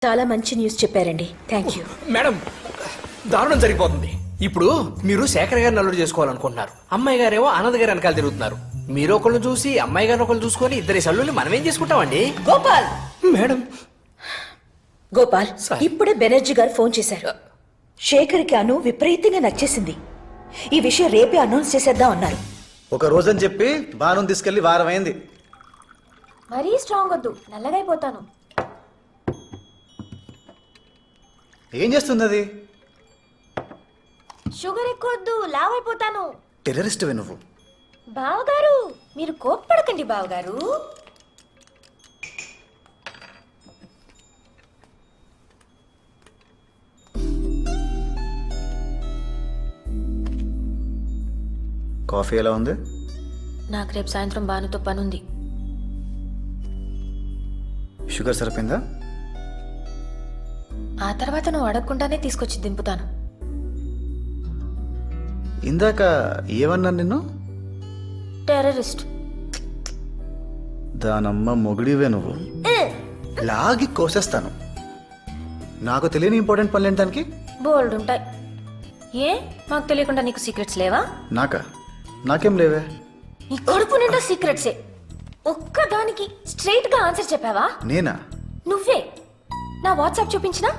చాలా మంచి న్యూస్ చెప్పారండి. Thank you. మేడం, దారుణం జరిగిపోతుంది. ఇప్పుడు మీరు శేఖర్ గారిని అల్లుడు చేసుకోవాలనుకుంటున్నారు. అమ్మాయి గారేమో ఆనంద్ గారి వెనకాల తిరుగుతున్నారు. మీరు ఒకళ్ళు చూసి అమ్మాయి గారిని ఒకళ్ళు చూసుకొని ఇద్దరి సల్లుల్ని మనమేం చేసుకుంటామండి? గోపాల్, మేడం. గోపాల్, సార్. ఇప్పుడే బెనర్జీ గారు ఫోన్ చేశారు. శేఖర్కి అను విపరీతంగా నచ్చేసింది. ఈ విషయం రేపే అనౌన్స్ చేసేద్దాం అన్నారు. ఒక రోజని చెప్పి బాను తీసుకెళ్లి వారం అయింది. మరీ స్ట్రాంగ్ వద్దు, నల్లగైపోతాను. ఏం చేస్తుంది అది? షుగర్ ఎక్కువ వద్దు, లావ్ అయిపోతాను. టెర్రరిస్ట్వే నువ్వు. బావగారు, మీరు కోప్పడకండి బావగారు. కాఫీ ఎలా ఉంది? నాకు రేపు సాయంత్రం బానుతో పనుంది. షుగర్ సరిపోయిందా? ఆ తర్వాత నువ్వు అడగకుండానే తీసుకొచ్చి దింపుతాను. ఇందాక ఏమన్నా నిన్ను? టెర్రరిస్ట్. దానమ్మ మొగుడివే నువ్వు. లాగి కోసేస్తాను. నాకు తెలియని ఇంపార్టెంట్ పనులు ఏంటి దానికి? బోల్డ్ ఉంటాయి. ఏ మాకు తెలియకుండా నీకు సీక్రెట్స్ లేవా? నాకేం లేవే. నీ కడుపు నిండా సీక్రెట్సే. ఒక్కదానికి స్ట్రైట్ గా ఆన్సర్ చెప్పావా? నేనా? నువ్వే. నా వాట్సాప్ చూపించినా?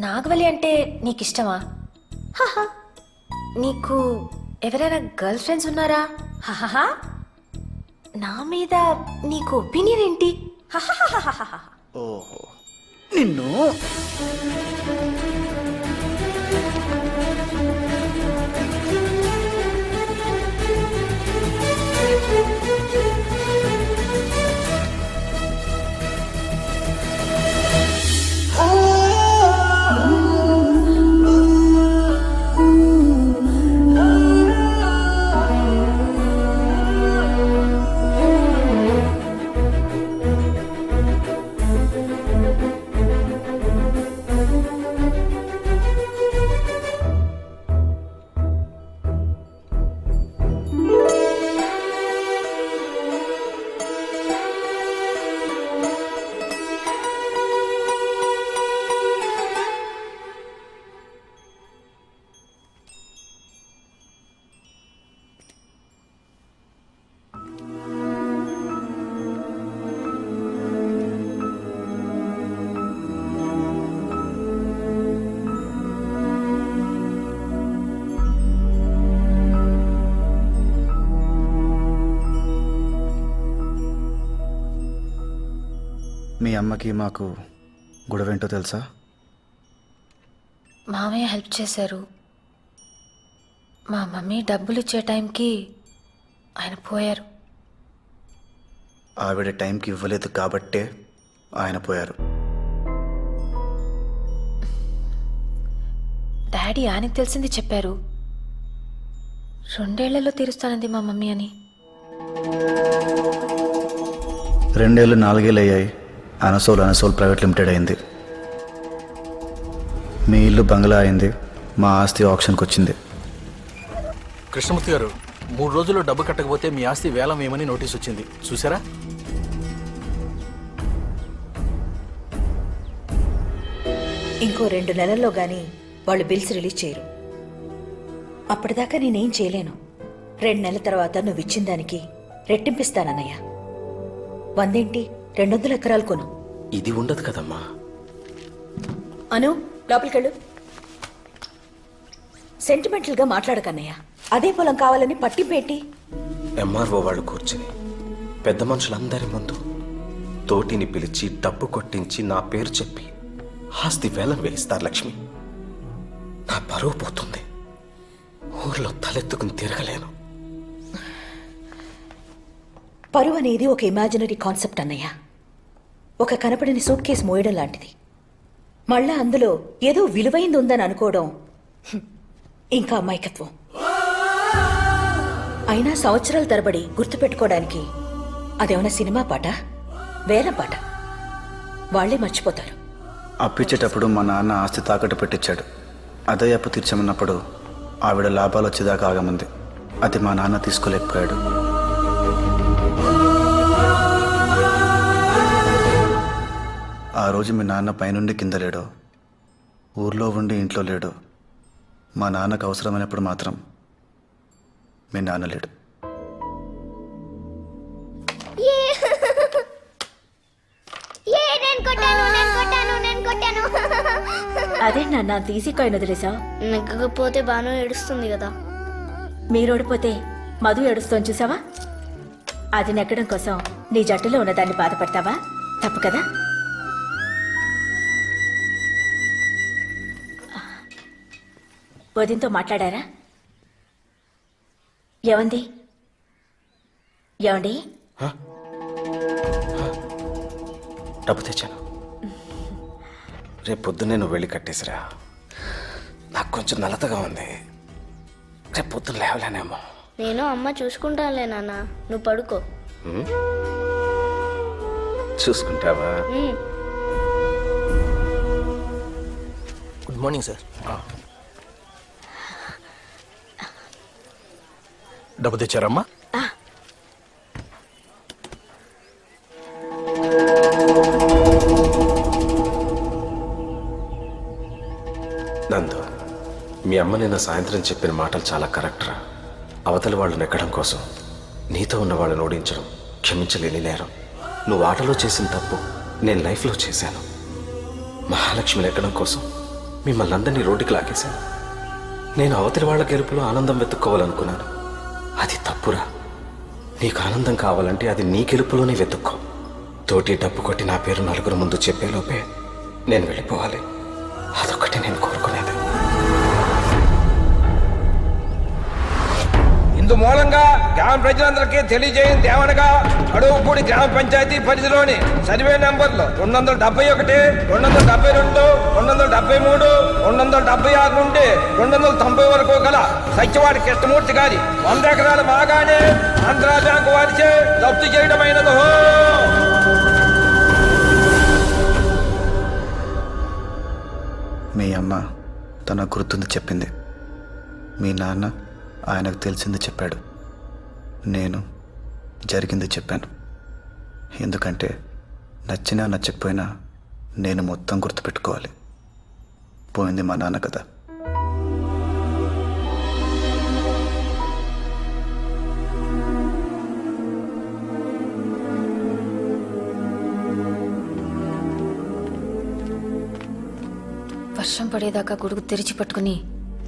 నాగవల్లి అంటే నీకు ఇష్టమా? హహ. నీకు ఎవరైనా గర్ల్ ఫ్రెండ్స్ ఉన్నారా? హహహ. నా మీద నీకు ఒపీనియన్ ఏంటి? హహహహహహ. ఓహో, నిన్ను. మీ అమ్మకి మాకు గొడవేంటో తెలుసా? మామయ్య హెల్ప్ చేశారు. మా మమ్మీ డబ్బులు ఇచ్చే టైంకి ఆయన పోయారు. ఆవిడ టైంకి ఇవ్వలేదు కాబట్టే ఆయన పోయారు. డాడీ ఆయనకు తెలిసింది చెప్పారు. 2 ఏళ్లలో తీరుస్తానంది మా మమ్మీ అని. 2 ఏళ్ళు 4 ఏళ్ళు అయ్యాయి. అనసోల్ ప్రైవేట్ లిమిటెడ్ అయింది. మీ ఇల్లు బంగ్లా అయింది. మా ఆస్తి ఆప్షన్కి వచ్చింది. కృష్ణమూర్తి గారు, 3 రోజుల్లో డబ్బు కట్టకపోతే మీ ఆస్తి వేలం వేయమని నోటీస్ వచ్చింది. చూసారా? ఇంకో 2 నెలల్లో గానీ వాళ్ళు బిల్స్ రిలీజ్ చేయరు. అప్పటిదాకా నేనేం చేయలేను. 2 నెలల తర్వాత నువ్వు ఇచ్చిన దానికి రెట్టింపిస్తానన్నయ్య. 100 ఏంటి, 200 ఎకరాలు కొను. ఇది ఉండదు కదమ్మా. అను, లోపలికెళ్ళు. సెంటిమెంటల్ గా మాట్లాడకన్నయ్య. అదే పొలం కావాలని పట్టింపేటి. ఎంఆర్ఓ వాళ్ళు కూర్చుని పెద్ద మనుషులందరి ముందు తోటిని పిలిచి డబ్బు కొట్టించి నా పేరు చెప్పి ఆస్తి వేలం వేయిస్తారు లక్ష్మి. నా పరువు పోతుంది. ఊర్లో తలెత్తుకుని తిరగలేను. పరువు అనేది ఒక ఇమాజినరీ కాన్సెప్ట్ అన్నయ్య. ఒక కనపడని సూట్ కేసు మోయడం లాంటిది. మళ్ళా అందులో ఏదో విలువైంది ఉందని అనుకోవడం ఇంకా అమాయకత్వం. అయినా సంవత్సరాల తరబడి గుర్తుపెట్టుకోవడానికి అదేమన్నా సినిమా పాట, వేరే పాట? వాళ్లే మర్చిపోతారు. అప్పిచ్చేటప్పుడు మా నాన్న ఆస్తి తాకట్టు పెట్టించాడు. అదే అప్పు తీర్చమన్నప్పుడు ఆవిడ లాభాలు వచ్చేదాకా ఆగమంది. అది మా నాన్న తీసుకోలేకపోయాడు. ఆ రోజు మీ నాన్న పైనుండి కింద లేడో, ఊర్లో ఉండి ఇంట్లో లేడో, మా నాన్నకు అవసరమైనప్పుడు మాత్రం మీ నాన్న లేడు. అదే నాన్న తీసి కాయిన్ వదిలేసా. నెగ్గకపోతే బాను ఏడుస్తుంది కదా. మీరు ఓడిపోతే మధు ఏడుస్తోంది చూసావా? అది నెగ్గడం కోసం నీ జట్టులో ఉన్నదాన్ని బాధపడతావా? తప్పు కదా. వదినతో మాట్లాడారా? ఏమంది? ఏమండి? డబ్బు తెచ్చాను. రేపు పొద్దున్నే నువ్వు వెళ్ళి కట్టేసిరా. నాకు కొంచెం నలతగా ఉంది. రేపు పొద్దున్న లేవలేనేమో. నేను అమ్మ చూసుకుంటానులే నాన్న, నువ్వు పడుకో. చూసుకుంటావా? Good morning sir. డబ్బు తెచ్చారమ్మా? నందు, మీ అమ్మ నిన్న సాయంత్రం చెప్పిన మాటలు చాలా కరెక్ట్ రా. అవతలి వాళ్ళు నెక్కడం కోసం నీతో ఉన్న వాళ్ళని ఓడించడం క్షమించలేని నేరం. నువ్వు ఆటలో చేసిన తప్పు నేను లైఫ్లో చేశాను. మహాలక్ష్మి నెక్కడం కోసం మిమ్మల్ని అందరినీ రోడ్డుకి లాగేశాను. నేను అవతలి వాళ్ళ గెలుపులో ఆనందం వెతుక్కోవాలనుకున్నాను. అది తప్పురా. నీకు ఆనందం కావాలంటే అది నీ గెలుపులోనే వెతుక్కో. తోటి డబ్బు కొట్టి నా పేరు నలుగురు ముందు చెప్పేలోపే నేను వెళ్ళిపోవాలి. అదొక్కటి నేను కోరుకునేది. ఇందు మూలంగా గ్రామ ప్రజలందరికీ తెలియజేయింది ఏమనగా, అడవుపూడి గ్రామ పంచాయతీ పరిధిలోని సర్వే నంబర్లు 271, 272, 273, 276 నుండి 290 వరకు గల సత్యవాడి కృష్ణమూర్తి గారి 100 ఎకరాల బాగానే ఆంధ్రా బ్యాంకు వారిచే జప్తు చేయడమైనదో. మీ అమ్మ తన గుర్తుంది చెప్పింది. మీ నాన్న ఆయనకు తెలిసింది చెప్పాడు. నేను జరిగింది చెప్పాను. ఎందుకంటే నచ్చినా నచ్చకపోయినా నేను మొత్తం గుర్తుపెట్టుకోవాలి. పోయింది మా నాన్న కదా. వర్షం పడేదాకా గొడుగు తెరిచి పట్టుకుని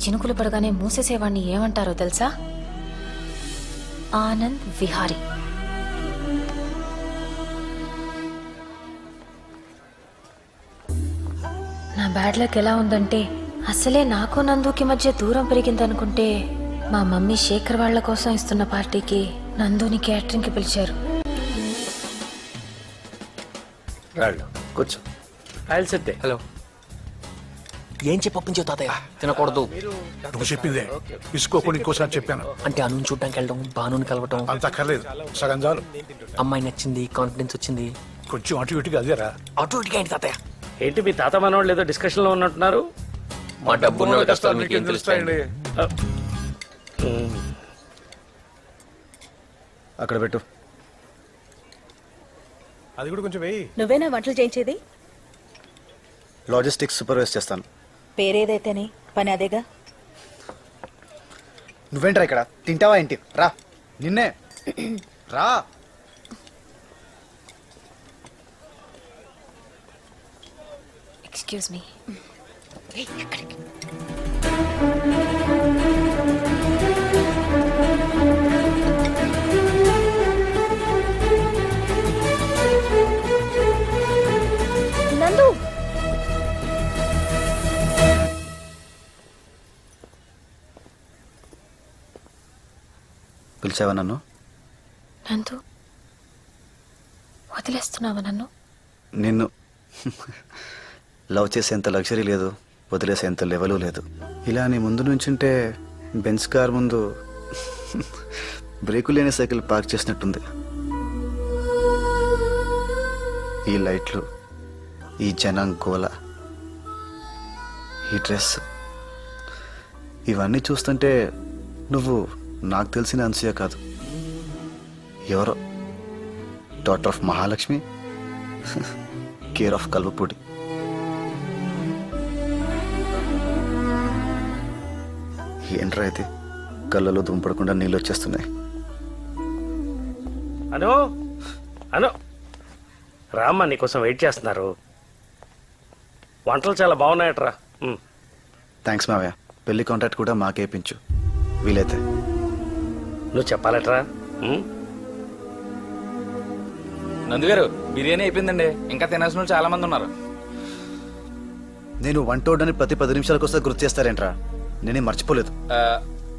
చినుకులు పడగానే మూసేసేవాడిని ఏమంటారో తెలుసా? ఆనంద్ విహారీ. నా బ్యాడ్ లక్ ఎలా ఉందంటే, అసలే నాకు నందుకి మధ్య దూరం పెరిగిందనుకుంటే మా మమ్మీ శేఖర్ వాళ్ళ కోసం ఇస్తున్న పార్టీకి నందుని క్యాటరింగ్కి పిలిచారు. కూర్చో. హలో. ఏం చెప్పొప్పించావు తాతయ్య? తినకూడదు. నువ్వు చెప్పిందే తీసుకోకుండా ఇంకోసారి చెప్పాను. అంటే అను చూడడానికి వెళ్ళడం, బానుని కలవటం అంత అక్కర్లేదు, సగం చాలు. అమ్మాయి నచ్చింది, కాన్ఫిడెన్స్ వచ్చింది. కొంచెం అటు ఇటుగా అదేరా. అటు ఇటుగా ఏంటి తాతయ్య? ఏంటి మీ తాత మనవాళ్ళు ఏదో డిస్కషన్ లో ఉన్నట్టున్నారు? మా డబ్బున్న కష్టాలు మీకేం తెలుస్తాయండి? అక్కడ పెట్టు. అది కూడా కొంచెం వెయ్యి. నువ్వేనా వంటలు చేయించేది? లాజిస్టిక్స్ సూపర్వైజ్ చేస్తాను. పేరేదైతేనే పని అదేగా. నువ్వేంట్రా ఇక్కడ? తింటావా ఏంటి? రా, నిన్నే రా. Excuse me. నందు, పిలిచావా నన్ను? నందు, వదిలేస్తున్నావా నన్ను? నిన్ను లవ్ చేసేంత లగ్జరీ లేదు, వదిలేసేంత లెవెలు లేదు. ఇలా నీ ముందు నుంచుంటే బెంచ్ కార్ ముందు బ్రేకు లేని సైకిల్ పార్క్ చేసినట్టుంది. ఈ లైట్లు, ఈ జనం గోల, ఈ డ్రెస్, ఇవన్నీ చూస్తుంటే నువ్వు నాకు తెలిసిన అనసూయ కాదు, ఎవరో daughter of Mahalakshmi. Care of Kalvapudi. ఏంట్రా అయితే కళ్ళలో దుంపడకుండా నీళ్ళు వచ్చేస్తున్నాయి. అను అను రామ్మ నీకోసం వెయిట్ చేస్తున్నారు. వంటలు చాలా బాగున్నాయట్రా. థ్యాంక్స్ మావయ్య. పెళ్లి కాంట్రాక్ట్ కూడా మాకే ఇప్పించు వీలైతే. నువ్వు చెప్పాలట్రా. నందుగారు బిర్యానీ అయిపోయిందండి, ఇంకా తినాల్సిన వాళ్ళు చాలా మంది ఉన్నారు. నేను వంటోడని ప్రతి 10 నిమిషాలకు వస్తే గుర్తు చేస్తారేంట్రా? నేనే మర్చిపోలేదు.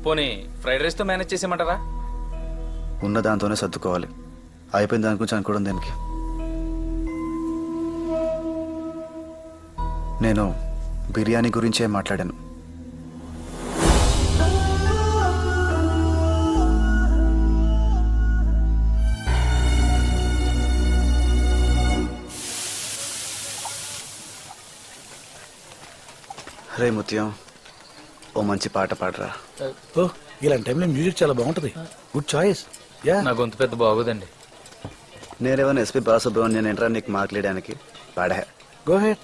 పోనీ ఫ్రైడ్ రైస్తో మేనేజ్ చేసేయమంటారా? ఉన్న దాంతోనే సర్దుకోవాలి. అయిపోయింది దాని గురించి అనుకోవడం దేనికి? నేను బిర్యానీ గురించే మాట్లాడాను. రే ముత్యం, ఓ మంచి పాట పాడరా. ఓ ఇలాంటి టైంలో మ్యూజిక్ చాలా బాగుంటుంది. Good choice. యా నా గొంతు పెద్ద బాగోదండి. నేనేమన్నా ఎస్పీ బాలసుబ్రహ్మణ్యం ఏంట్రా నీకు మాట్లాడడానికి? పాడా. Go ahead.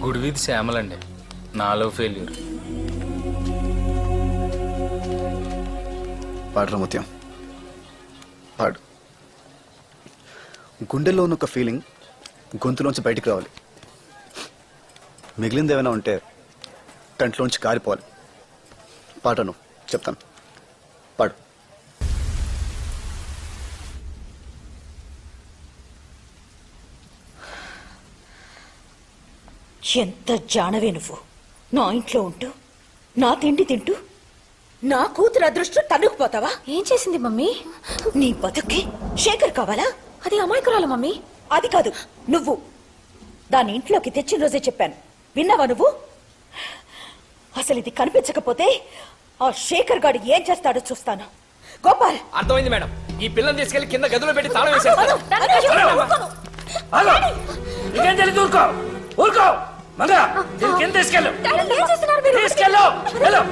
గుడి వీధి శ్యామలండి, నాలో ఫెయిల్యూర్. పాడరా ముత్యం, పాడు. గుండెల్లో ఉన్న ఒక ఫీలింగ్ గొంతులోంచి బయటికి రావాలి. మిగిలింది ఏమైనా ఉంటే కంట్లోంచి కారిపోవాలి. పాటను చెప్తాను, పాడు. ఎంత జానవే నువ్వు! నా ఇంట్లో ఉంటూ నా తిండి తింటూ నా కూతురు అదృష్టం తన్నుకుపోతావా? ఏం చేసింది మమ్మీ? నీ బతుక్కి శేఖర్ కావాలా? అది అమాయకురాలు మమ్మీ. అది కాదు, నువ్వు దాని ఇంట్లోకి తెచ్చిన రోజే చెప్పాను. విన్నావా నువ్వు? అసలు ఇది కనిపించకపోతే ఆ శేఖర్ గాడు ఏం చేస్తాడో చూస్తాను. గోపాల్, అర్థమైంది మేడం. ఈ పిల్లని తీసుకెళ్లి కింద గదిలో పెట్టి తాళం వేసేస్తాను. ఇదేం తెలియదు. ఊరుకో ఊరుకో మంగ, దీన్ని కింద తీసుకెళ్ళు. తీసుకెళ్ళు. వెళ్ళు.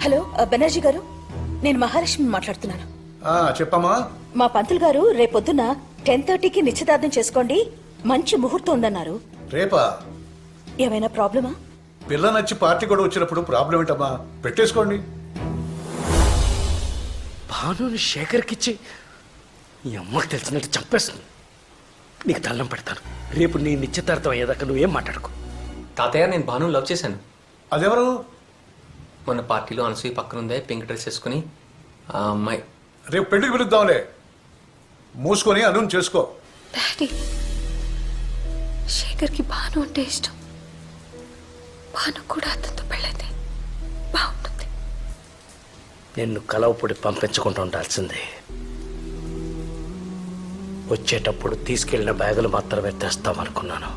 హలో బెనర్జీ గారు, నేను మహాలక్ష్మి మాట్లాడుతున్నాను. చెప్పమ్మా. మా పంతులు గారు రేపొద్దున 10:30కి నిశ్చితార్థం చేసుకోండి, మంచి ముహూర్తం ఉందన్నారు. రేపా? ఏమైనా ప్రాబ్లమా? పిల్ల నచ్చి పార్టీ కూడా వచ్చినప్పుడు ప్రాబ్లం ఏంటమ్మా? పెట్టేసుకోండి. భానుని శేఖర్కిచ్చి ఈ అమ్మకి తెలిసినట్టు చంపేస్తుంది. నీకు దండం పెడతాను. రేపు నీ నిశ్చితార్థం అయ్యేదాకా నువ్వేం మాట్లాడుకో. తాతయ్య, నేను భాను లవ్ చేశాను. అదెవరు? మొన్న పార్టీలో అనసూయ పక్కనుందే పింక్ డ్రెస్ వేసుకుని ఆ అమ్మాయి. రేపు పెళ్లికి పిలుద్దాంలే. మూసుకొని అను చేసుకో. డాడీ, శేఖర్కి భాను అంటే ఇష్టం. భాను కూడా అతనితో పెళ్ళైతే బాగుంటుంది. నిన్ను కలవపొడి పంపించకుండా ఉండాల్సిందే. వచ్చేటప్పుడు తీసుకెళ్లిన బ్యాగులు మాత్రమే తెస్తామనుకున్నాను.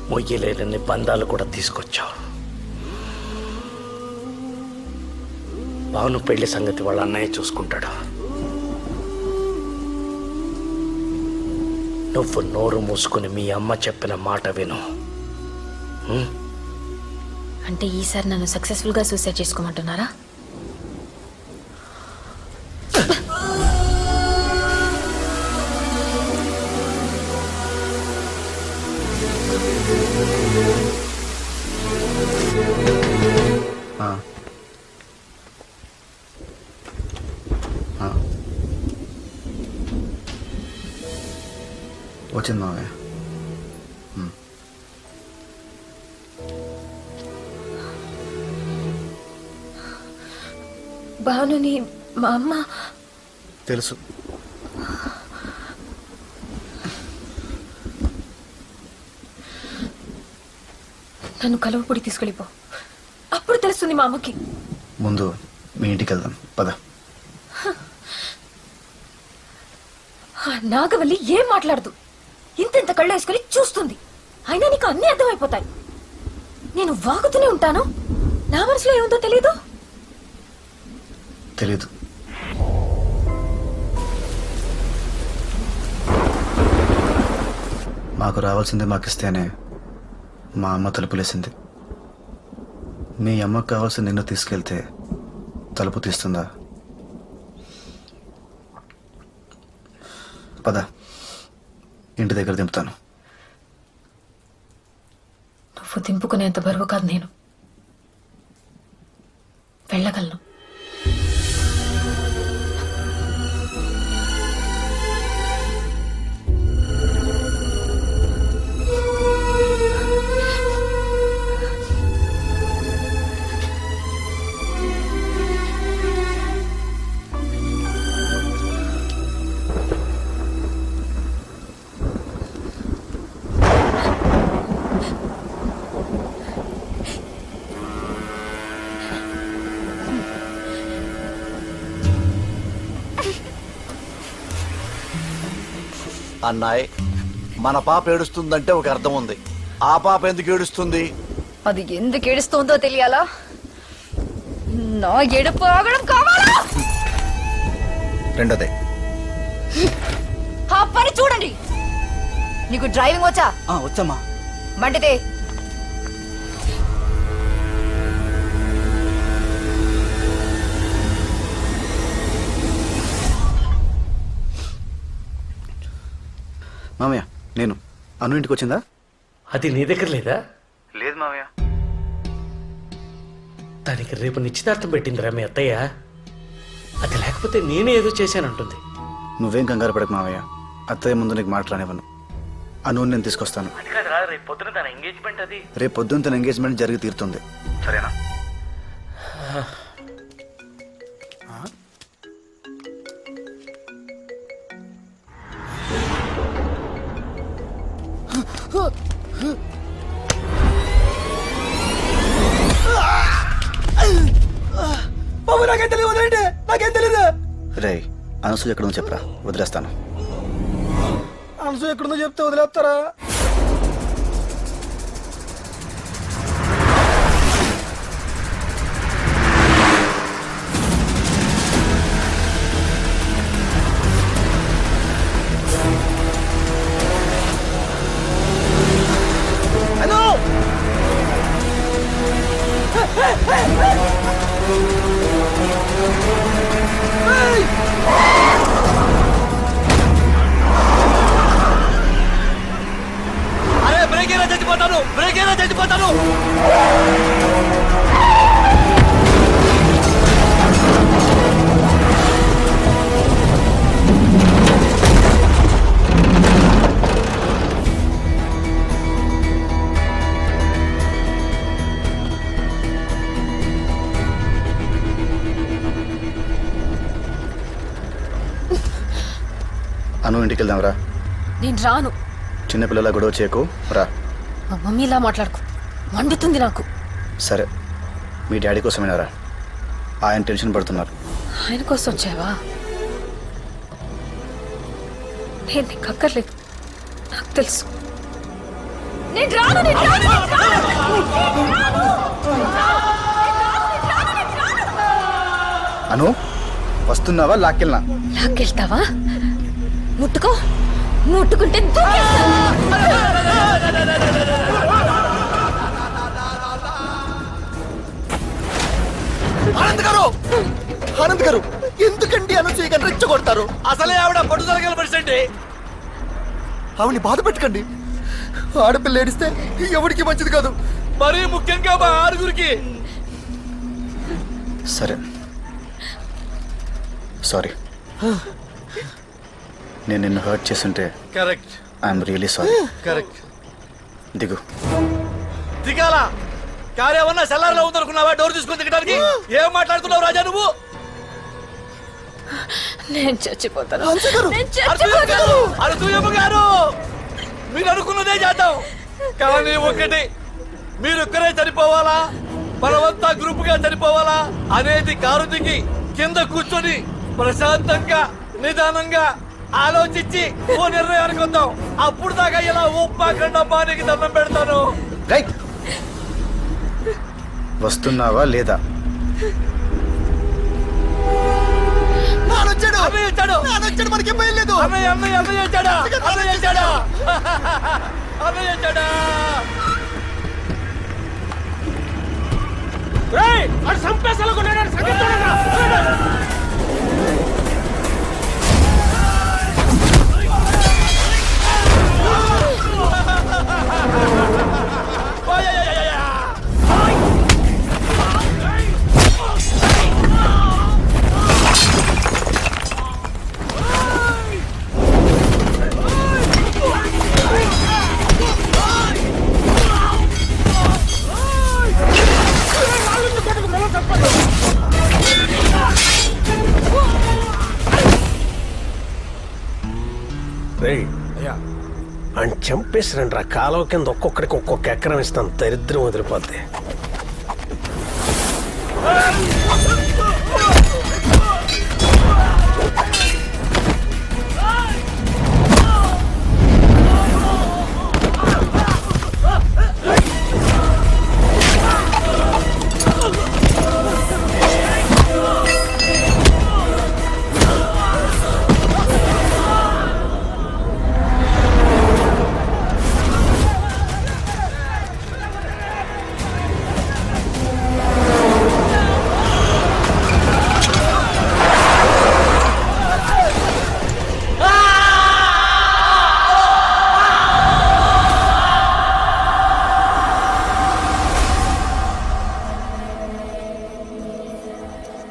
మొయ్యలేని బంధాలు కూడా తీసుకొచ్చావు. భాను పెళ్లి సంగతి వాళ్ళ అన్నయ్య చూసుకుంటాడు. నువ్వు నోరు మూసుకుని మీ అమ్మ చెప్పిన మాట విను. అంటే ఈసారి నన్ను సక్సెస్ఫుల్గా సూసైడ్ చేసుకోమంటున్నారా? వచ్చింది మావయ్య. భానుని మా అమ్మ తెలుసు. నన్ను కలువపొడి తీసుకెళ్ళిపో, అప్పుడు తెలుస్తుంది మా అమ్మకి. ముందు మీ ఇంటికి వెళ్దాం పద. నాగవల్లి ఏం మాట్లాడదు. ఇంత కళ్ళు వేసుకుని చూస్తుంది. అయినా నీకు అన్నీ అర్థమైపోతాయి. నేను వాగుతూనే ఉంటాను. నా మనసులో ఏముందో తెలీదు. తెలీదు. మాకు రావాల్సింది మాకిస్తేనే మా అమ్మ తలుపులేసింది. మీ అమ్మకు కావాల్సింది నిన్ను తీసుకెళ్తే తలుపు తీస్తుందా? పద, ఇంటి దగ్గర దింపుతాను. నువ్వు దింపుకునేంత బరువు కాదు నేను. వెళ్ళగలను. అన్నాయ్, మన పాప ఏడుస్తుందంటే ఒక అర్థం ఉంది. ఆ పాప ఎందుకు ఏడుస్తుంది? అది ఎందుకు ఏడుస్తుందో తెలియాలా? నా ఏడుపు ఆగడం కావాలా? రెండోదే. ఆ పని చూడండి. నీకు డ్రైవింగ్ వచ్చా? వచ్చమ్మా. బండితే మామయ్య, నేను అను ఇంటికి వచ్చిందా? అది నీ దగ్గర లేదా? లేదు మామయ్య. దానికి రేపు నిశ్చితార్థం పెట్టిందిరా మీ అత్తయ్య. అది లేకపోతే నేనే ఏదో చేశానంటుంది. నువ్వేం కంగారు పడకు మావయ్య, అత్తయ్య ముందు నీకు మాట రానివ్వను. అను నేను తీసుకొస్తాను. అది కాదురా, రేపు పొద్దున తన ఎంగేజ్మెంట్. అది రేపు పొద్దున్న తన ఎంగేజ్మెంట్ జరిగి తీరుతుంది, సరేనా? రే, అనసూయ ఎక్కడుందో చెప్పరా, వదిలేస్తాను. అనసూయ ఎక్కడుందో చెప్తే వదిలేస్తారా? అరే బ్రేక్ అయినా చచ్చిపోతాను, బ్రేక్ అయినా చచ్చిపోతాను. అను ఇంటికి వెళ్దాం రా. నేను రాను. చిన్నపిల్లల గొడవ చేయకు, రా. మా మమ్మీలా మాట్లాడుకో, మండుతుంది నాకు. సరే, మీ డాడీ కోసమేనా రా? ఆయన టెన్షన్ పడుతున్నారు. ఆయన కోసం వచ్చావా? నేను నీకు అక్కర్లేదు, నాకు తెలుసు. నేను రాను, నేను రాను, నేను రాను. అను, వస్తున్నావా? లాక్కెళ్ళనా? లాక్కెళ్తావా? ముట్టుకో, ముట్టుకుంటే ఆనంద్ గారు, ఆనంద్ గారు, ఎందుకండి అనసూయ గారిని రెచ్చగొడతారు? అసలే ఆవిడ పట్టుదల గల మనిషి. ఆవిడని బాధ పెట్టకండి. ఆడపిల్ల ఏడిస్తే ఎవరికి మంచిది కాదు, మరీ ముఖ్యంగా మా ఆరుగురికి. సరే, సారీ. నేను నిన్ను హర్ట్ చేస్తుంటే correct. I'm really sorry. Correct. దిగు. దిగాల? కారు ఏమన్నా సెల్లార్లో ఉందనుకున్నావా డోర్ తీసుకొని దిగడానికి? ఏం మాట్లాడుతున్నావు రాజా నువ్వు? నేను చచ్చిపోతాను. అనసూయమ్మ గారు, మీరు అనుకున్నదే చేద్దాం, కానీ ఒకటి, మీరొక్కరే చనిపోవాలా, మనమంతా గ్రూప్ గా చనిపోవాలా అనేది కారు దిగి కింద కూర్చొని ప్రశాంతంగా నిదానంగా ఆలోచించి ఓ నిర్ణయానికి వద్దాం. అప్పుడు దాకా ఇలా ఉప్పాకండా బానికి దండం పెడతాను. వస్తున్నావా లేదా? అన్నయ్య వచ్చాడు, మనకి లేదు. అన్నయ్య వచ్చాడా? అని చంపేసిరండి రా. కాలువ కింద ఒక్కొక్కడికి ఒక్కొక్క ఎకరం ఇస్తాను, దరిద్రం వదిలిపోద్ది.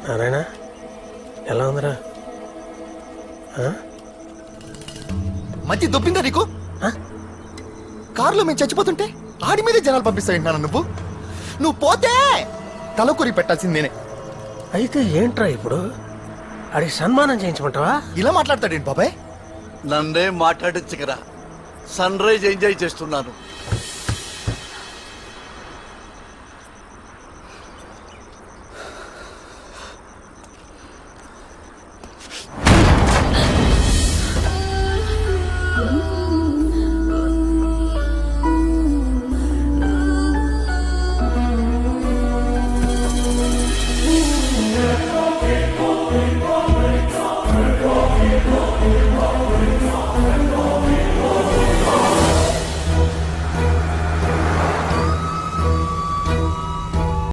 నారాయణ ఎలా ఉందిరా? మధ్య దొబ్బిందా నీకు? కారులో మేము చచ్చిపోతుంటే ఆడి మీదే జనాలు పంపిస్తాయంటున్నాను. నువ్వు పోతే తలకొరి పెట్టాల్సింది నేనే. అయితే ఏంట్రా ఇప్పుడు? అడిగి సన్మానం చేయించమంటావా? ఇలా మాట్లాడతాడేంటి బాబాయ్? నన్నే మాట్లాడించకరా. సన్ రైజ్ ఎంజాయ్ చేస్తున్నాను.